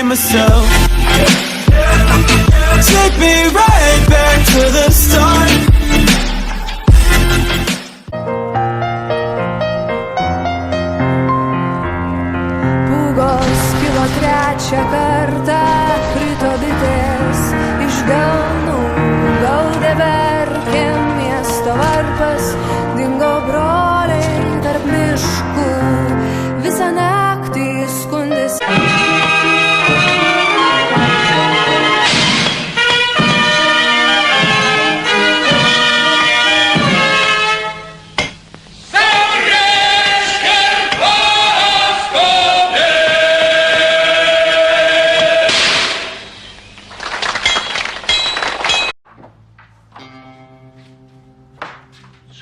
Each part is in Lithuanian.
blame myself. Take me right back to the start. Pūgos kilo trečią kartą, krito bitės iš delnų, gaudė verkė miesto varpas, dingo broliai tarp miškų, visą naktį skundėsi.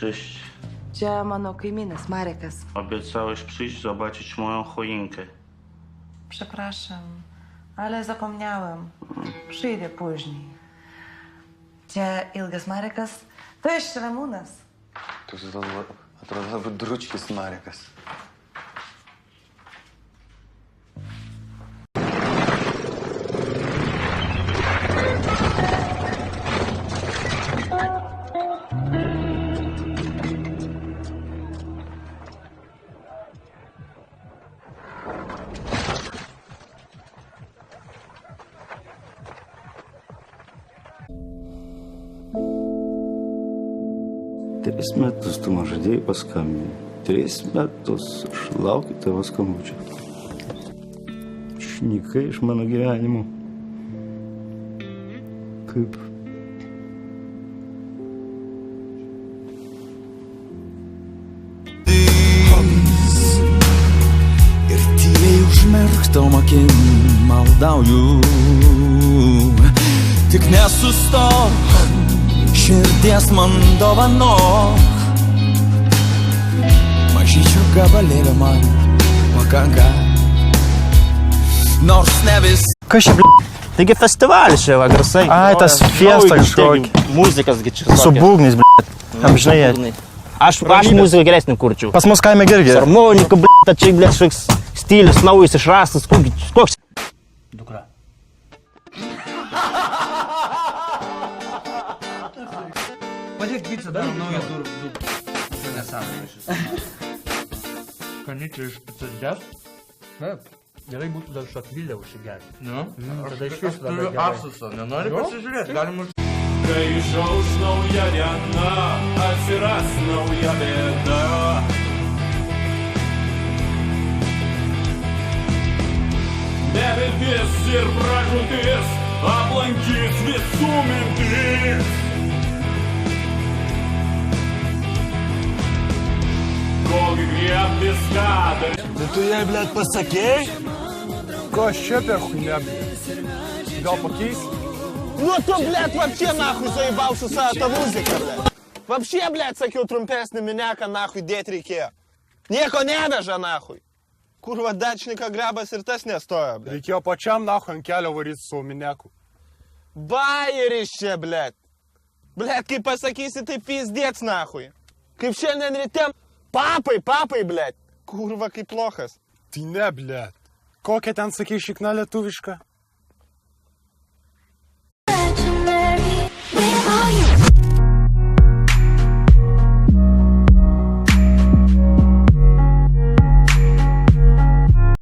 Cześć. Čia mano kaimynas Marekas. Obiecałeś przyjść zobaczyć moją choinkę. Przepraszam, ale zapomniałem. Przyjdę później. Čia ilgas Marekas, to jeszcze Ramūnas. Tu atrodo Dručkis Marekas. Tris metus tu man žadėjai paskambinti. 3 metus aš laukiu tavo skambučio. Šnykai iš mano gyvenimo. Kaip? Ir tyliai užmerktom akim maldauju. Tik nesustok, širdies man dovanok. Mažyčio gabalėlio man pakanka. Nors ne vis. Kas čia, Taigi festivalis čia, va, garsai. Ai, tas fiesta kažkokia. Muzikas, čia. Su būgnais, amžinai. Aš muziką geresnį kurčiau. Pas mus kaime irgi. Harmonika, čia, kažkoks stilius, naujas išrastas, koks. Dukra. Padėk pizza, darom naują durų. Čia nesąmonė šis. Kanyčiai iš pizzas dės? Taip. Gerai būtų dar šakvilę užsigerti. Nu? Tada iš vis labai gerai. Apsusą, nenori pasižiūrėti, galim už... Kai išauš nauja diena, atsiras nauja bėda. Neviltis ir pražūtis aplankys visų mintis. Kogi griebtis kadar. Tai tu jai, blėt, pasakėjai? Ko aš čia per chuйня, blėt? Gal pakeis? Nu tu, blėt, vapšė nahui zaibau su savo tą muziką, blėt. Vapšė, blėt, sakiau, trumpesnį mineką nahui dėt reikėjo. Nieko neveža nahui. Kurva dačnika grabas ir tas nestoja, blėt. Reikėjo pačiam nahui ant kelio varyti su mineku. Bajeris čia, blėt. Blėt, kaip pasakysi, tai pizdėts nahui. Kaip šiandien ryte... Papai, blėt. Kurva, kaip lochas. Tai ne, blėt. Kokia ten, sakai, šikna lietuviška?